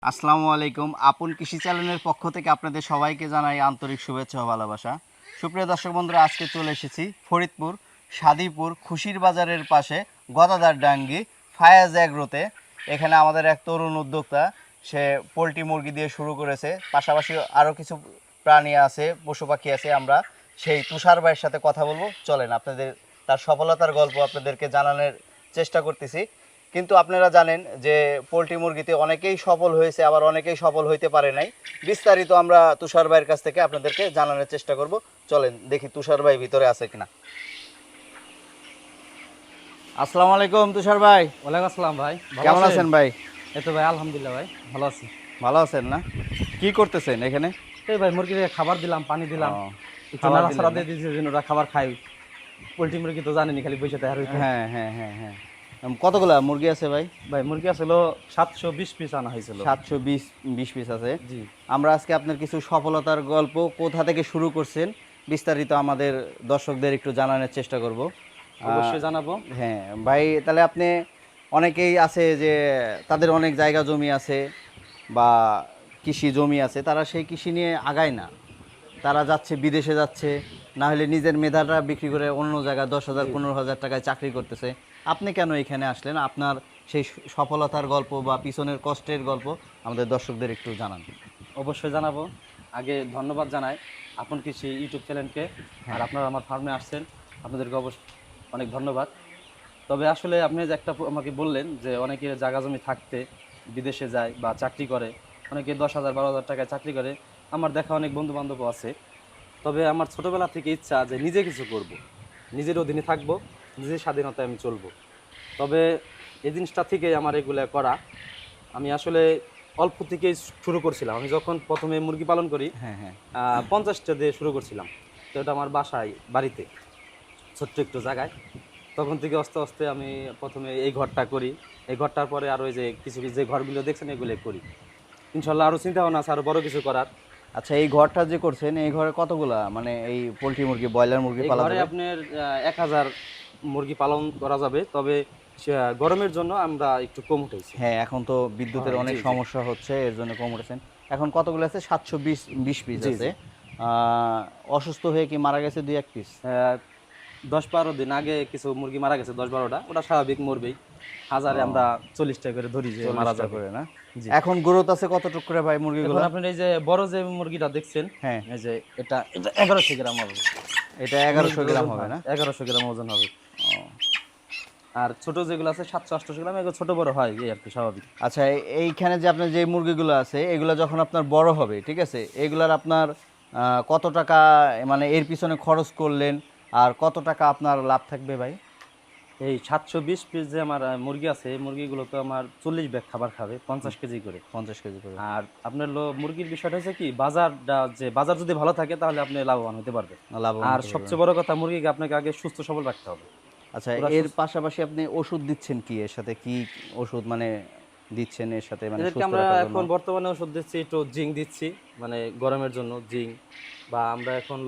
আসসালামু আলাইকুম। আপন কৃষি চ্যানেলের পক্ষ থেকে আপনাদের সবাইকে জানাই আন্তরিক শুভেচ্ছা ও ভালোবাসা। সুপ্রিয় দর্শক বন্ধুরা, আজকে চলে এসেছি ফরিদপুর সাদিপুর খুশির বাজারের পাশে গদাদার ডাঙ্গি ফায়াজ এগ্রোতে। এখানে আমাদের এক তরুণ উদ্যোক্তা, সে পোলট্রি মুরগি দিয়ে শুরু করেছে, পাশাপাশি আরও কিছু প্রাণী আছে, পশু পাখি আছে। আমরা সেই তুষার ভাইয়ের সাথে কথা বলবো, চলেন আপনাদের তার সফলতার গল্প আপনাদেরকে জানানোর চেষ্টা করতেছি। কিন্তু আপনারা জানেন যে পোলট্রি মুরগিতে অনেকেই সফল হয়েছে, আবার অনেকেই সফল হইতে পারে নাই। বিস্তারিত আমরা তুষার ভাইয়ের কাছ থেকে আপনাদেরকে জানানোর চেষ্টা করব। চলেন দেখি তুষার ভাই ভিতরে আছে কিনা। আসসালামু আলাইকুম তুষার ভাই। ওয়ালাইকুম আসসালাম ভাই, কেমন আছেন ভাই? এই তো ভাই আলহামদুলিল্লাহ ভাই ভালো আছি। ভালো আছেন না? কি করতেছেন এখানে? এই ভাই মুরগিকে খাবার দিলাম, পানি দিলাম, একটু খাবার নাড়াচাড়া দিলেন দিয়ে দিয়েছি যেন ওরা খাবার খায়। পোলট্রি মুরগি তো জানেনি খালি বসে থাকে। হ্যাঁ হ্যাঁ হ্যাঁ হ্যাঁ। কতগুলা মুরগি আছে ভাই? ভাই মুরগি আসলে 720 পিস আনা হয়েছিল। 720 পিস আছে। জি, আমরা আজকে আপনার কিছু সফলতার গল্প, কোথা থেকে শুরু করছেন বিস্তারিত আমাদের দর্শকদের একটু জানানোর চেষ্টা করব। অবশ্যই জানাবো। হ্যাঁ ভাই, তাহলে আপনি, অনেকেই আছে যে তাদের অনেক জায়গা জমি আছে বা কৃষি জমি আছে, তারা সেই কৃষি নিয়ে আগায় না, তারা যাচ্ছে বিদেশে যাচ্ছে, না হলে নিজের মেধাটা বিক্রি করে অন্য জায়গায় 10,000 15,000 টাকায় চাকরি করতেছে। আপনি কেন এখানে আসলেন? আপনার সেই সফলতার গল্প বা পিছনের কষ্টের গল্প আমাদের দর্শকদের একটু জানান। অবশ্যই জানাবো। আগে ধন্যবাদ জানাই আপন কৃষি ইউটিউব চ্যানেলকে, আর আপনারা আমার ফার্মে আসছেন, আপনাদেরকে অবশ্যই অনেক ধন্যবাদ। তবে আসলে আপনি যে একটা আমাকে বললেন যে অনেকে জায়গা জমি থাকতে বিদেশে যায় বা চাকরি করে, অনেকে 10,000 12,000 টাকায় চাকরি করে। আমার দেখা অনেক বন্ধু বান্ধবও আছে। তবে আমার ছোটোবেলা থেকে ইচ্ছা যে নিজে কিছু করব, নিজের অধীনে থাকবো, নিজের স্বাধীনতায় আমি চলবো। তবে এই জিনিসটা থেকেই আমার এগুলো করা। আমি আসলে অল্প থেকেই শুরু করছিলাম। আমি যখন প্রথমে মুরগি পালন করি, হ্যাঁ হ্যাঁ 50টা দিয়ে শুরু করছিলাম। তো এটা আমার বাসায় বাড়িতে ছোট্ট একটু জায়গায়। তখন থেকে আস্তে আস্তে আমি প্রথমে এই ঘরটা করি, এই ঘরটার পরে আরও এই যে কিছু কিছু যে ঘরগুলো দেখছেন এগুলো করি। ইনশাল্লাহ আরও চিন্তা ভাবনা আছে আরও বড় কিছু করার। আচ্ছা, এই ঘরটা যে করছেন, এই ঘরে কতগুলা মানে এই পোলট্রি মুরগি, ব্রয়লার মুরগি এই পালা ঘরে যাবে? আপনার 1000 মুরগি পালন করা যাবে। তবে গরমের জন্য আমরা একটু কম উঠেছি। হ্যাঁ, এখন তো বিদ্যুতের হ্যাঁ, অনেক জি, জি। সমস্যা হচ্ছে, এর জন্য কম উঠেছেন। এখন কতগুলো আছে? 720 পিস জি, আছে। জি। অসুস্থ হয়ে কি মারা গেছে 2-1 পিস? 10-12 দিন আগে কিছু মুরগি মারা গেছে, 10-12টা। ওটা স্বাভাবিক মরবেই। হাজারে আমরা 40টা করে ধরি যে মারা 40টা যাবে। করে না? জি। এখন গ্রোথ আছে কতটুকু করে ভাই মুরগিগুলো? এখন আপনার এই যে বড় যে মুরগিটা দেখছেন, হ্যাঁ, এই যে এটা এটা 1100 গ্রাম হবে। এটা 1100 গ্রাম হবে না? 1100 গ্রাম ওজন হবে। আর ছোট যেগুলো আছে 700-800 গ্রাম, এগুলো ছোট বড় হয় এই আর কি, স্বাভাবিক। আচ্ছা, এইখানে যে আপনার যে মুরগিগুলো আছে, এগুলো যখন আপনার বড় হবে, ঠিক আছে, এগুলার আপনার কত টাকা, মানে এর পিছনে খরচ করলেন, আর কত টাকা আপনার লাভ থাকবে ভাই? এই 720 পিস যে আমার মুরগি আছে, এই মুরগিগুলো তো আমার 40 ব্যাগ খাবার খাবে, 50 কেজি করে। 50 কেজি করে। আর আপনার মুরগির বিষয়টা হচ্ছে কি, বাজারটা যে বাজার যদি ভালো থাকে তাহলে আপনি লাভবান হতে পারবেন। লাভবান আর হতে পারবেন। সবচেয়ে বড় কথা, মুরগিকে আপনাকে আগে সুস্থ সবল রাখতে হবে। আচ্ছা, পুরা এর সুস্থ। পাশাপাশি আপনি ওষুধ দিচ্ছেন কি? এর সাথে কি ওষুধ মানে দিচ্ছেন এর সাথে, মানে এদেরকে সুস্থ আমরা রাখার জন্য? এখন বর্তমানে ওষুধ দিচ্ছি, একটু জিঙ্ক দিচ্ছি, মানে গরমের জন্য জিঙ্ক। বা আমরা এখন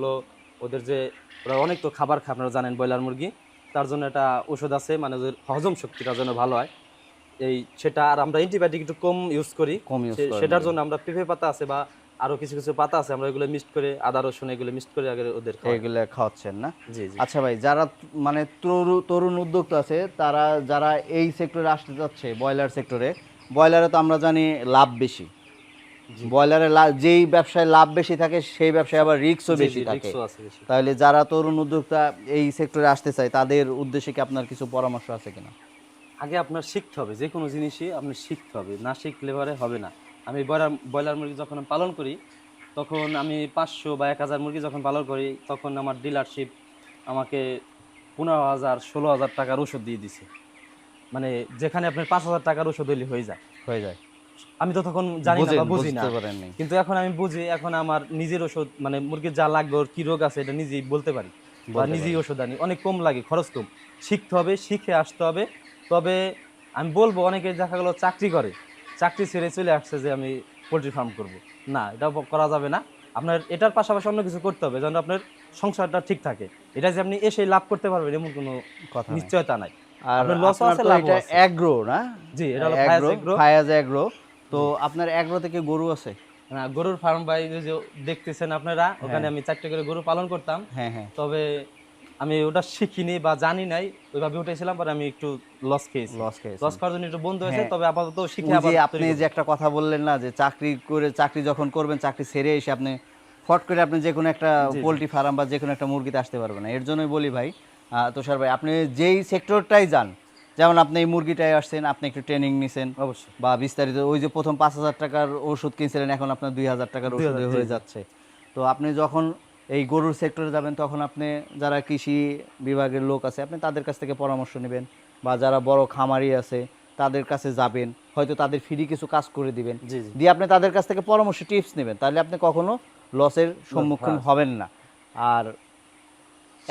ওদের যে ওরা অনেক তো খাবার খায়, আপনারা জানেন ব্রয়লার মুরগি, তার জন্য একটা ওষুধ আছে, মানে ওদের হজম শক্তিটা যেন ভালো হয় এই সেটা। আর আমরা অ্যান্টিবায়োটিক একটু কম ইউজ করি। কম ইউজ করেন সেটার নাকি? জন্য আমরা পেঁপে পাতা আছে বা আরো কিছু কিছু পাতা আছে, আমরা এগুলো মিক্সড করে, আদা রসুন এগুলো মিক্সড করে আগে ওদের খাওয়াই। এগুলা খাওয়াচ্ছেন না? জি, জি। আচ্ছা ভাই, যারা মানে তরুণ উদ্যোক্তা আছে, তারা যারা এই সেক্টরে আসতে যাচ্ছে, ব্রয়লার সেক্টরে, ব্রয়লারে তো আমরা জানি লাভ বেশি। জি, ব্রয়লারে যেই ব্যবসায় লাভ বেশি থাকে, সেই ব্যবসায় আবার রিস্কও জি, বেশি জি, থাকে। রিস্কও আছে বেশি। তাহলে যারা তরুণ উদ্যোক্তা এই সেক্টরে আসতে চায়, তাদের উদ্দেশ্যে কি আপনার কিছু পরামর্শ আছে কিনা? আগে আপনার শিখতে হবে, যে কোনো জিনিসই আপনি শিখতে হবে, না শিখলে পরে হবে না। আমি ব্রয়লার মুরগি যখন আমি পালন করি, তখন আমি 500 বা 1000 মুরগি যখন পালন করি, তখন আমার ডিলারশিপ আমাকে 15,000 16,000 টাকার ওষুধ দিয়ে দিছে। মানে যেখানে আপনার 5,000 টাকার ওষুধ হইলে হয়ে যায়। হয়ে যায়। আমি তো তখন জানি না বা বুঝি না, বুঝতে পারেননি। কিন্তু এখন আমি বুঝি। এখন আমার নিজের ওষুধ, মানে মুরগির যা লাগবে, ওর কি রোগ আছে, এটা নিজেই বলতে পারি বা বলতে নিজেই পারেন। ওষুধ আনি। অনেক কম লাগে, খরচ কম। শিখতে হবে, শিখে আসতে হবে। তবে আমি বলবো, অনেকে দেখা গেলো চাকরি করে, চাকরি ছেড়ে চলে আসছে যে আমি পোলট্রি ফার্ম করব। না, এটা করা যাবে না। আপনার এটার পাশাপাশি অন্য কিছু করতে হবে যেন আপনার সংসারটা ঠিক থাকে। এটা যে আপনি এসে লাভ করতে পারবেন এমন কোনো কথা নাই। নিশ্চয়তা নাই। আর আপনার লসও আপনার আছে, তো লাভও এটা আছে। অ্যাগ্রো না? জি, এটা হলো ফায়াজ এগ্রো। ফায়াজ অ্যাগ্রো। তো আপনার এগ্রো থেকে গরু আছে? না, গরুর ফার্ম ভাই ওই যে দেখতেছেন আপনারা, ওখানে আমি 4টা করে গরু পালন করতাম। হ্যাঁ হ্যাঁ, তবে আমি ওটা শিখিনি বা জানি নাই, ওইভাবে উঠেছিলাম, পরে আমি একটু লস খেয়েছি। লস খেয়েছেন। লস খাওয়ার জন্য একটু বন্ধ হয়েছে, হ্যাঁ। তবে আপাতত শিখে ওই আবার যে তৈরি আপনি করব। যে একটা কথা বললেন না যে চাকরি যখন করবেন, চাকরি ছেড়ে এসে আপনি ফট করে আপনি যে কোনো একটা জি, জি। পোলট্রি ফার্ম বা যে কোনো একটা মুরগিতে আসতে পারবেন না। এর জন্যই বলি ভাই, তুষার ভাই, আপনি যেই সেক্টরটাই যান, যেমন আপনি এই মুরগিটায় আসছেন, আপনি একটু ট্রেনিং নিছেন অবশ্যই। বা বিস্তারিত, ওই যে প্রথম 5,000 টাকার ওষুধ কিনছিলেন, এখন আপনার 2,000 টাকার ওষুধে 2000, জি, হয়ে জি। যাচ্ছে। তো আপনি যখন এই গরুর সেক্টরে যাবেন, তখন আপনি যারা কৃষি বিভাগের লোক আছে, আপনি তাদের কাছ থেকে পরামর্শ নেবেন, বা যারা বড় খামারি আছে তাদের কাছে যাবেন, হয়তো তাদের ফ্রি কিছু কাজ করে দিবেন, জি, জি। দিয়ে আপনি তাদের কাছ থেকে পরামর্শ টিপস নেবেন, তাহলে আপনি কখনো লসের সম্মুখীন হ্যাঁ। হবেন না। আর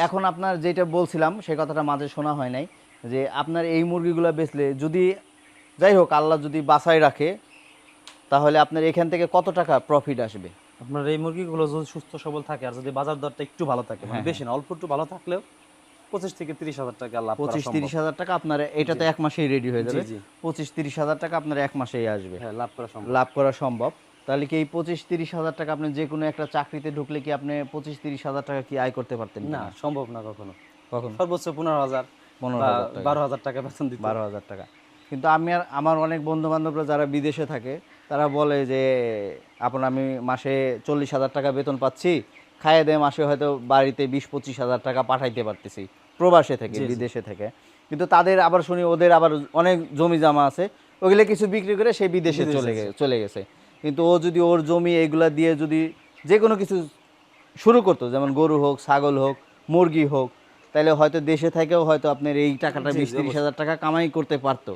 এখন আপনার যেটা বলছিলাম সেই কথাটা মাঝে শোনা হয় নাই, যে আপনার এই মুরগিগুলো বেচলে যদি, যাই হোক, আল্লাহ যদি বাঁচাই রাখে, তাহলে আপনার এখান থেকে কত টাকা প্রফিট আসবে? আপনার এই মুরগিগুলো যদি সুস্থ সবল থাকে আর যদি বাজার দরটা একটু ভালো থাকে, মানে হ্যাঁ, বেশি না, অল্প একটু ভালো থাকলেও 25 থেকে 30,000 টাকা লাভ করা 25-30 সম্ভব। হাজার টাকা আপনার এটা তো এক মাসেই রেডি হয়ে যাবে। জি, জি। 25-30 হাজার টাকা আপনার এক মাসেই আসবে, হ্যাঁ, লাভ করা সম্ভব। লাভ করা সম্ভব। তাহলে কি এই 25-30 হাজার টাকা আপনি যে কোনো একটা চাকরিতে ঢুকলে কি আপনি 25-30 হাজার টাকা কি আয় করতে পারতেন না, কিনা? সম্ভব না কখনো। কখন? সর্বোচ্চ 15,000 বা 15,000 টাকা, 12,000 টাকা বেতন দিত। 12,000 টাকা। কিন্তু আমার অনেক বন্ধু বান্ধবরা যারা বিদেশে থাকে, তারা বলে যে আমি মাসে 40,000 টাকা বেতন পাচ্ছি, খাইয়ে দেয় মাসে হয়তো বাড়িতে 20-25 হাজার টাকা পাঠাইতে পারতেছি, প্রবাসে থেকে, জি, জি। বিদেশে থেকে। কিন্তু তাদের আবার শুনি ওদের আবার অনেক জমি জমা আছে, ওগুলো কিছু বিক্রি করে সে বিদেশে চলে গেছে। কিন্তু ও যদি ওর জমি এগুলা দিয়ে যদি যে কোনো কিছু শুরু করতো, যেমন গরু হোক, ছাগল হোক, মুরগি হোক, তাহলে হয়তো দেশে থেকেও হয়তো আপনার এই টাকাটা জি, জি, 20-30 হাজার টাকা কামাই করতে পারতো,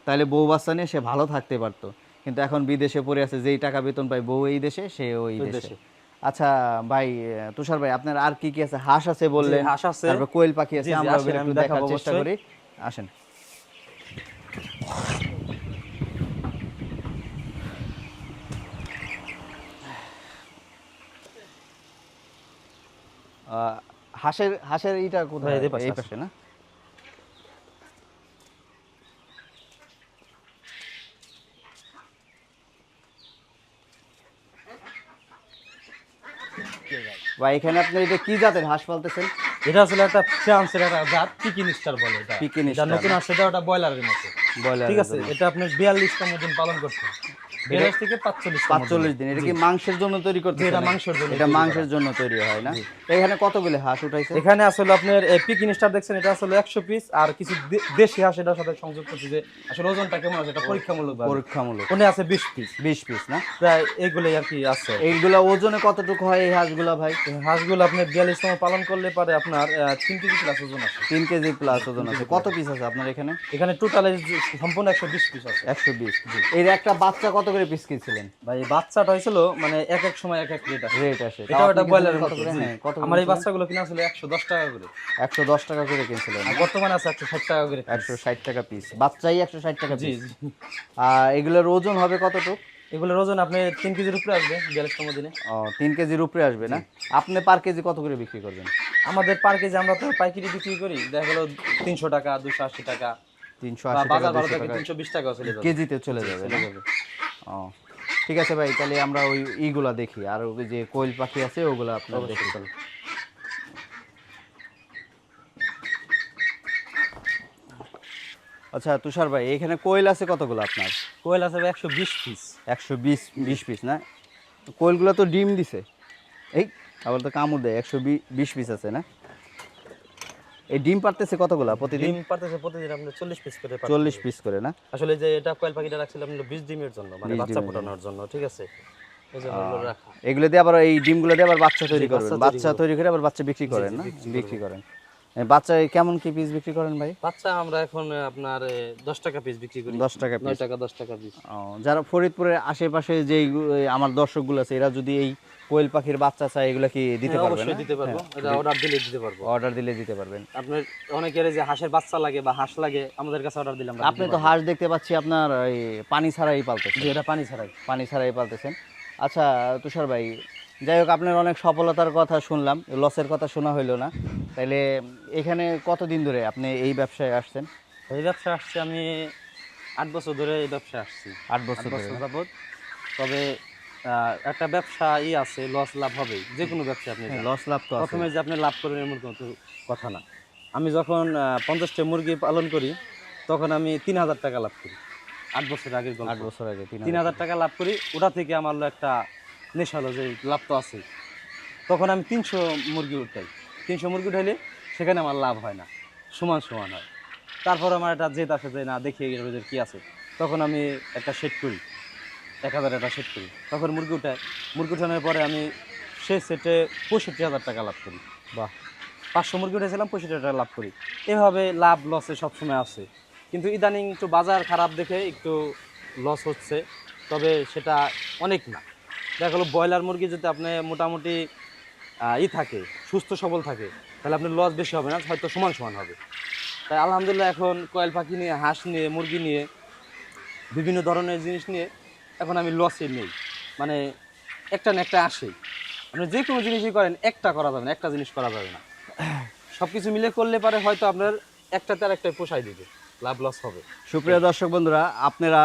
তাহলে বউ বাচ্চা নিয়ে সে ভালো থাকতে পারতো। কিন্তু এখন বিদেশে পড়ে আছে, যেই টাকা বেতন পায় বউ এই দেশে, সে ওই ওই দেশে। দেশে। আচ্ছা ভাই, তুষার ভাই, আপনার আর কি কি আছে? হাঁস আছে বললেন, হাঁস আছে। তারপর কোয়েল পাখি আছে, জি, জি, আমরা আসেন, ওগুলো আমি একটু দেখার দেখাবো চেষ্টা অবশ্যই। করি। আসেন। হাঁসের এইটা কোথায়? ভাই, এদের পাশে এই আছে। পাশে না? বা এখানে আপনি এটা কি জাতের হাঁস পালতেছেন? এটা আসলে একটা ফ্রান্সের একটা জাত, পিকিন স্টার বলে এটা। পিকিন এটা স্টার নতুন আসছে, এটা ওটা ব্রয়লারের মতো। ব্রয়লার, ঠিক আছে, এটা আপনি 42তম দিন পালন করতে হবে। 42 থেকে 45 দিন। এটা জি। কি মাংসের জন্য তৈরি করতে? এটা মাংসের জন্য এটা তৈরি মাংসের করা। জন্য তৈরি হয় না? জি। এখানে কতগুলো হাঁস উঠাইছে? এখানে আসলে আপনার পিকিন স্টার দেখছেন, এটা আসলে 100 পিস, আর কিছু দেশি হাঁস এটার সাথে সংযোগ করছে, যে আসলে ওজনটা কেমন আছে এটা পরীক্ষামূলক ভাবে। পরীক্ষামূলক। ওনে আছে 20 পিস। 20 পিস না? প্রায় এইগুলোই আর কি আছে। এইগুলা ওজনে কতটুকু হয় এই হাঁসগুলা ভাই? এই হাঁসগুলো আপনি 42তম পালন করলে পারে আপনার 3 কেজি প্লাস ওজন আছে। 3 কেজি প্লাস ওজন 3 আছে। কেজি কত পিস আছে আপনার এখানে? এখানে টোটালে সম্পূর্ণ 120 পিস আছে। 120। এর একটা বাচ্চা কত করে পিস কিনছিলেন? ভাই, এই বাচ্চাটা হয়েছিল মানে এক এক সময় এক এক রেট আছে। রেট আসে। এটা ওটা ব্রয়লারের কত মতো। করে? জি। হ্যাঁ, কত করে আমার এই কিনছিলেন? বাচ্চাগুলো কিনা ছিল 110 টাকা করে। 110 টাকা করে কিনছিলেন আর না? বর্তমানে আছে 160 টাকা করে। 160 টাকা পিস। বাচ্চাই 160 টাকা জি, পিস। জি। আর এগুলোর ওজন হবে কতটুকু? এগুলোর ওজন আপনি 3 কেজির উপরে আসবে 42তম দিনে। 3 কেজির উপরে আসবে না? আপনি পার কেজি কত করে বিক্রি করবেন? আমাদের পার কেজি আমরা তো পাইকারি বিক্রি করি, দেখা গেল 300 টাকা, 280 টাকা, 380 বা টাকা, বাজার ভালো 200 থাকে টাকা 320 টাকাও চলে যাবে। কেজিতে চলে যাবে না? ও, ঠিক আছে ভাই, তাহলে আমরা ওই ইগুলা দেখি, আর ওই যে কোয়েল পাখি আছে ওগুলা আপনার দেখি। আচ্ছা তুষার ভাই, এখানে কোয়েল আছে কতগুলো আপনার? কোয়েল আছে 120 পিস। 120 পিস না? কোয়েলগুলো তো ডিম দিছে, এই আবার তো কামড় দেয়। 120 পিস আছে না? এই ডিম পারতেছে কতগুলা প্রতিদিন? ডিম পারতেছে প্রতিদিন আপনি 40 পিস করে পারতেছে। 40 পিস করে না? আসলে যে এটা কোয়েল পাখিটা রাখছিলাম আমরা 20 ডিমের জন্য, মানে 20 বাচ্চা ডিমের ফোটানোর জন্য, ঠিক আছে? এই জন্য ওগুলো রাখা। এগুলো দিয়ে আবার এই ডিমগুলো দিয়ে আবার বাচ্চা তৈরি জি, করবেন, বাচ্চা বাচ্চা তৈরি তৈরি করে আবার বাচ্চা বিক্রি করেন না? বিক্রি বিক্রি করেন। বাচ্চা কেমন কি পিস বিক্রি করেন ভাই? বাচ্চা আমরা এখন আপনার 10 টাকা পিস বিক্রি করি। 10 টাকা 9 পিস। টাকা 10 টাকা পিস। যারা ফরিদপুরের আশেপাশে যে আমার দর্শকগুলো আছে, এরা যদি এই কোয়েল পাখির বাচ্চা চায়, এগুলো কি দিতে হ্যাঁ, পারবেন? অবশ্যই দিতে পারবো। এটা অর্ডার দিলে দিতে পারবো। অর্ডার দিলে দিতে পারবেন। আপনার অনেকের যে হাঁসের বাচ্চা লাগে বা হাঁস লাগে, আমাদের কাছে অর্ডার দিলাম। আপনি তো হাঁস দেখতে পাচ্ছি আপনার এই পানি ছাড়াই পালতেছেন। যে এটা পানি ছাড়াই। পানি ছাড়াই পালতেছেন। আচ্ছা তুষার ভাই, যাই হোক, আপনার অনেক সফলতার কথা শুনলাম, লসের কথা শোনা হইলো না। তাইলে এখানে কতদিন ধরে আপনি এই ব্যবসায় আসছেন? এই ব্যবসা আসছে আমি 8 বছর ধরে এই ব্যবসায় আসছি। 8 8 বছর ধরে বছর না? যাবত। তবে একটা ব্যবসা আছে, লস লাভ হবে যে কোনো ব্যবসা আপনি হ্যাঁ, যান। লস লাভ তো আছে। প্রথমে যে আপনি লাভ করবেন এমন কোনো কথা না। আমি যখন 50টা মুরগি পালন করি তখন আমি 3000 টাকা লাভ করি। 8 বছর আগের 8 গল্প। বছর আগে 3000 টাকা লাভ করি, ওটা থেকে আমার হলো একটা নেশা হলো যে লাভ তো আছে। তখন আমি 300 মুরগি উঠাই। 300 মুরগি উঠাইলে সেখানে আমার লাভ হয় না, সমান সমান হয়। তারপর আমার একটা জেদ আসে যে না, দেখি এর কি আছে। তখন আমি একটা সেট করি, 1000 একটা সেট করি। তখন মুরগি উঠাই। মুরগি উঠানোর পরে আমি সেই সেটে 65,000 টাকা লাভ করি। বাহ, 500 মুরগি উঠেছিলাম, 65 টাকা লাভ করি। এভাবে লাভ লসে সবসময় আছে। কিন্তু ইদানিং একটু বাজার খারাপ দেখে একটু লস হচ্ছে, তবে সেটা অনেক না। দেখা গেলো ব্রয়লার মুরগি যদি আপনি মোটামুটি থাকে, সুস্থ সবল থাকে, তাহলে আপনার লস বেশি হবে না, হয়তো সমান সমান হবে। তাই আলহামদুলিল্লাহ এখন কয়েল পাখি নিয়ে, হাঁস নিয়ে, মুরগি নিয়ে, বিভিন্ন ধরনের জিনিস নিয়ে এখন আমি লসে নেই। মানে একটা না একটা আসেই। আপনি যে কোনো জিনিসই করেন, একটা করা যাবে না, একটা জিনিস করা যাবে না। সব কিছু মিলে করলে পারে হয়তো আপনার একটাতে আর একটাই পোষায় দিবে, লাভ লস হবে। সুপ্রিয় দর্শক বন্ধুরা, আপনারা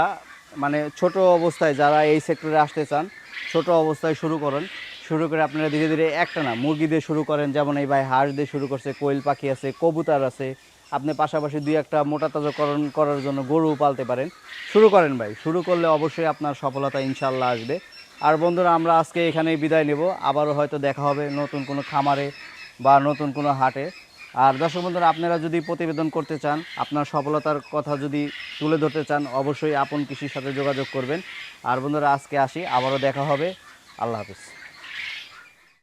মানে ছোট অবস্থায় যারা এই সেক্টরে আসতে চান, ছোট অবস্থায় শুরু করেন। শুরু করে আপনারা ধীরে ধীরে একটা না মুরগি দিয়ে শুরু করেন, যেমন এই ভাই হাঁস দিয়ে শুরু করছে, কোয়েল পাখি আছে, কবুতর আছে। আপনি পাশাপাশি দুই একটা মোটা তাজাকরণ করার জন্য গরু পালতে পারেন। শুরু করেন ভাই, শুরু করলে অবশ্যই আপনার সফলতা ইনশাল্লাহ আসবে। আর বন্ধুরা, আমরা আজকে এখানেই বিদায় নেব। আবারও হয়তো দেখা হবে নতুন কোনো খামারে বা নতুন কোনো হাটে। আর দর্শক বন্ধুরা, আপনারা যদি প্রতিবেদন করতে চান, আপনার সফলতার কথা যদি তুলে ধরতে চান, অবশ্যই আপন কৃষির সাথে যোগাযোগ করবেন। আর বন্ধুরা, আজকে আসি, আবারও দেখা হবে। আল্লাহ হাফেজ।